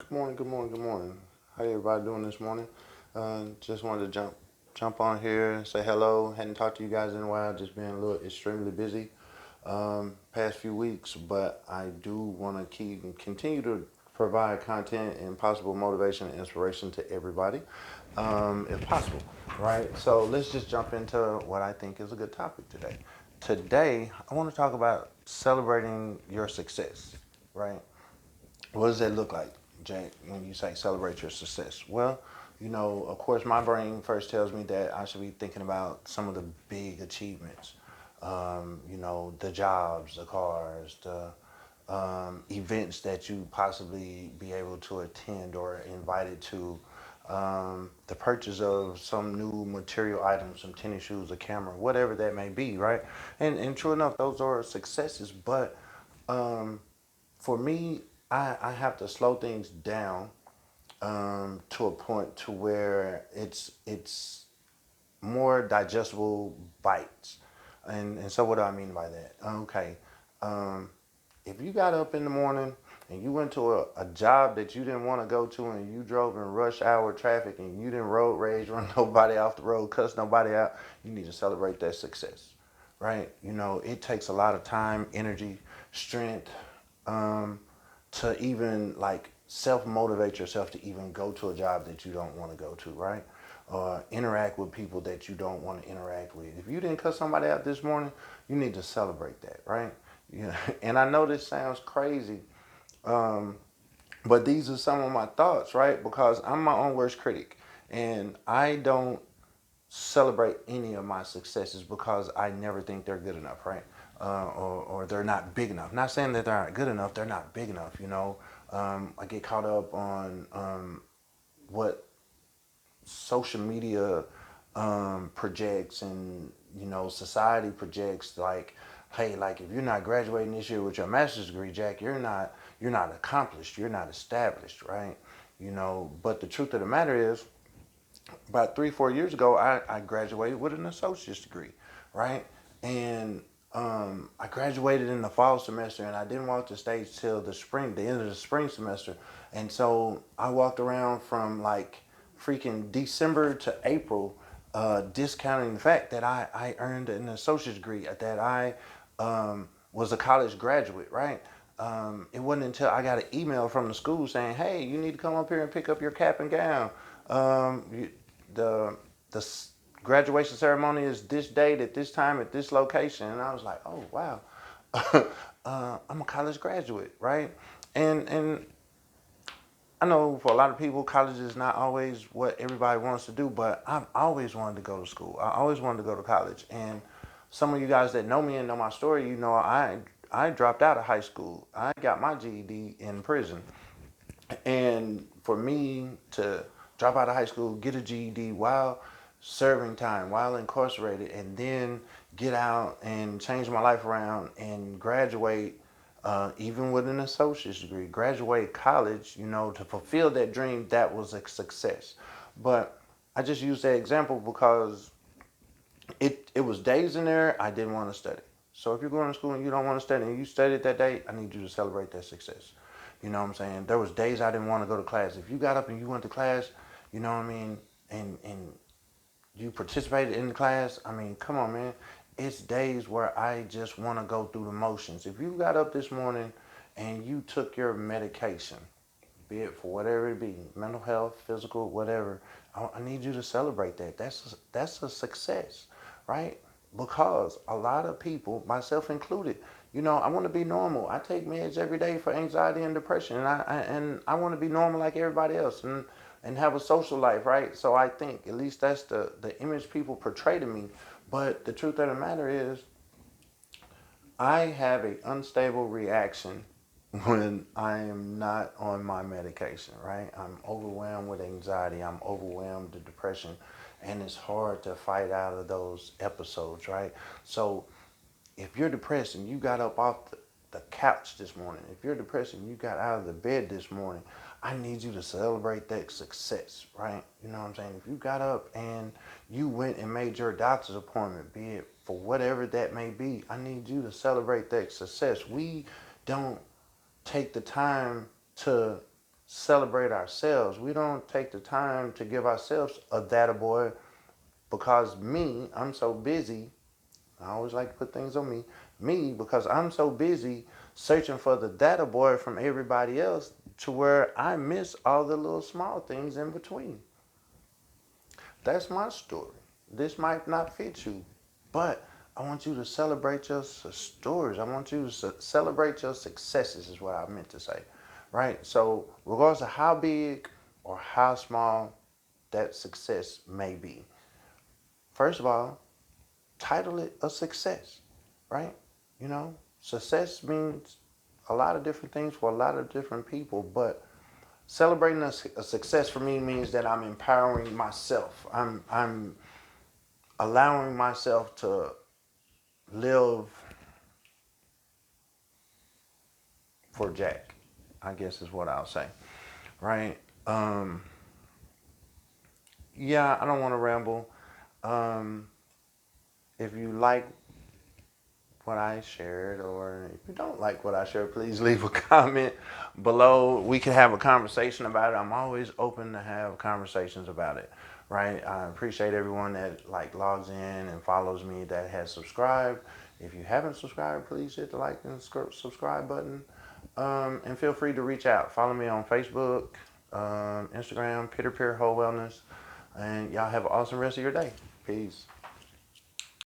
Good morning, good morning, good morning. How everybody doing this morning? Just wanted to jump on here and say hello. Hadn't talked to you guys in a while, just been a little extremely busy past few weeks, but I do want to keep and continue to provide content and possible motivation and inspiration to everybody, if possible. Right? So let's just jump into what I think is a good topic today. Today, I want to talk about celebrating your success, right? What does that look like, Jay, when you say celebrate your success? Well, of course, my brain first tells me that I should be thinking about some of the big achievements. The jobs, the cars, the events that you possibly be able to attend or invited to, the purchase of some new material items, some tennis shoes, a camera, whatever that may be, right? And true enough, those are successes, but um, for me, I have to slow things down to a point to where it's more digestible bites. And so what do I mean by that? Okay, um, if you got up in the morning and you went to a job that you didn't want to go to and you drove in rush hour traffic and you didn't road rage, run nobody off the road, cuss nobody out, you need to celebrate that success, right? It takes a lot of time, energy, strength, um, to even like self motivate yourself to even go to a job that you don't want to go to, right? Or interact with people that you don't want to interact with. If you didn't cut somebody out this morning, you need to celebrate that, right? Yeah. And I know this sounds crazy, um, but these are some of my thoughts, right? Because I'm my own worst critic, and I don't celebrate any of my successes because I never think they're good enough, right? Or they're not big enough. Not saying that they're not good enough, they're not big enough. I get caught up on what social media projects and society projects, like, hey, like if you're not graduating this year with your master's degree, Jack, you're not accomplished, you're not established, right? But the truth of the matter is, about 3 4 years ago, I graduated with an associate's degree, right? And I graduated in the fall semester, and I didn't walk the stage till the end of the spring semester. And so I walked around from like freaking December to April, discounting the fact that I earned an associate's degree, that I was a college graduate, right? It wasn't until I got an email from the school saying, "Hey, you need to come up here and pick up your cap and gown. The the graduation ceremony is this date at this time at this location." And I was like, "Oh wow, I'm a college graduate, right?" And I know for a lot of people, college is not always what everybody wants to do, but I've always wanted to go to school. I always wanted to go to college. And some of you guys that know me and know my story, I dropped out of high school. I got my GED in prison. And for me to drop out of high school, get a GED while serving time, while incarcerated, and then get out and change my life around and graduate, even with an associate's degree, graduate college, to fulfill that dream, that was a success. But I just use that example because it was days in there I didn't want to study. So if you're going to school and you don't want to study and you studied that day, I need you to celebrate that success. You know what I'm saying? There was days I didn't want to go to class. If you got up and you went to class, you know what I mean, and you participated in the class, I mean, come on, man. It's days where I just want to go through the motions. If you got up this morning and you took your medication, be it for whatever it be, mental health, physical, whatever, I need you to celebrate that. That's a success, right? Because a lot of people, myself included, I want to be normal. I take meds every day for anxiety and depression, and I want to be normal like everybody else, and have a social life, right? So I think at least that's the image people portray to me. But the truth of the matter is, I have an unstable reaction when I am not on my medication, right? I'm overwhelmed with anxiety, I'm overwhelmed with depression, and it's hard to fight out of those episodes, right? So if you're depressed and you got up off the couch this morning, if you're depressed and you got out of the bed this morning, I need you to celebrate that success, right? You know what I'm saying? If you got up and you went and made your doctor's appointment, be it for whatever that may be, I need you to celebrate that success. We don't take the time to celebrate ourselves. We don't take the time to give ourselves a data boy because me, I'm so busy. I always like to put things on me. Me, because I'm so busy searching for the data boy from everybody else to where I miss all the little small things in between. That's my story. This might not fit you, but I want you to celebrate your stories. I want you to celebrate your successes, is what I meant to say. Right? So, regardless of how big or how small that success may be, first of all, title it a success. Right? You know, success means a lot of different things for a lot of different people, but celebrating a success for me means that I'm empowering myself. I'm allowing myself to live for Jack, I guess is what I'll say. Right? Yeah, I don't want to ramble. Um, if you like what I shared, or if you don't like what I shared, please leave a comment below. We can have a conversation about it. I'm always open to have conversations about it. Right? I appreciate everyone that logs in and follows me that has subscribed. If you haven't subscribed, please hit the like and subscribe button. And feel free to reach out. Follow me on Facebook, Instagram, Peter Peer Whole Wellness. And y'all have an awesome rest of your day. Peace.